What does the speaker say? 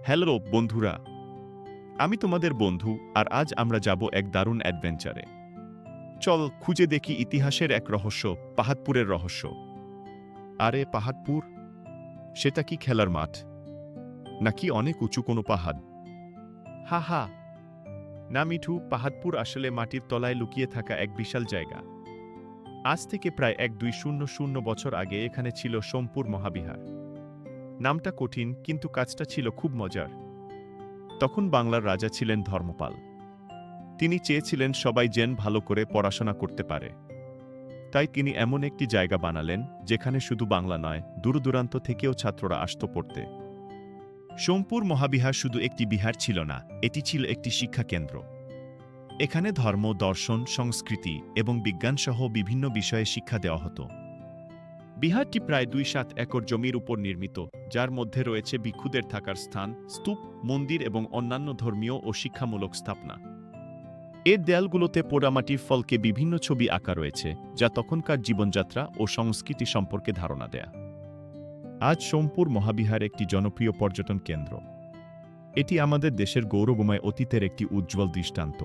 Hello বন্ধুরা, আমি তোমাদের বন্ধু আর আজ আমরা যাব এক দারুণ অ্যাডভেঞ্চারে। চল খুঁজে দেখি ইতিহাসের এক রহস্য, পাহাড়পুরের রহস্য। আরে পাহাড়পুর, সেটা কি খেলার মাঠ নাকি অনেক উঁচু কোনো পাহাড়? হা হা, না মিঠু, পাহাড়পুর আসলে মাটির তলায় লুকিয়ে থাকা এক বিশাল জায়গা। আজ থেকে প্রায় 1200 বছর আগে এখানে ছিল সোমপুর মহাবিহার। নামটা কঠিন কিন্তু কাজটা ছিল খুব মজার। তখন বাংলার রাজা ছিলেন ধর্মপাল। তিনি চেয়েছিলেন সবাই যেন ভালো করে পড়াশোনা করতে পারে। তাই তিনি এমন একটি জায়গা বানালেন যেখানে শুধু বাংলা নয়, দূরদূরান্ত থেকেও ছাত্ররা আসত পড়তে। সোমপুর মহাবিহার শুধু একটি বিহার ছিল না, এটি ছিল একটি শিক্ষা কেন্দ্র। এখানে ধর্ম, দর্শন, সংস্কৃতি এবং বিজ্ঞানসহ বিভিন্ন বিষয়ে শিক্ষা দেওয়া হতো। বিহারটি প্রায় 2-7 একর জমির উপর নির্মিত, যার মধ্যে রয়েছে ভিক্ষুদের থাকার স্থান, স্তূপ, মন্দির এবং অন্যান্য ধর্মীয় ও শিক্ষামূলক স্থাপনা। এর দেয়ালগুলোতে পোড়ামাটির ফলকে বিভিন্ন ছবি আঁকা রয়েছে, যা তখনকার জীবনযাত্রা ও সংস্কৃতি সম্পর্কে ধারণা দেয়। আজ সোমপুর মহাবিহার একটি জনপ্রিয় পর্যটন কেন্দ্র। এটি আমাদের দেশের গৌরবময় অতীতের একটি উজ্জ্বল দৃষ্টান্ত।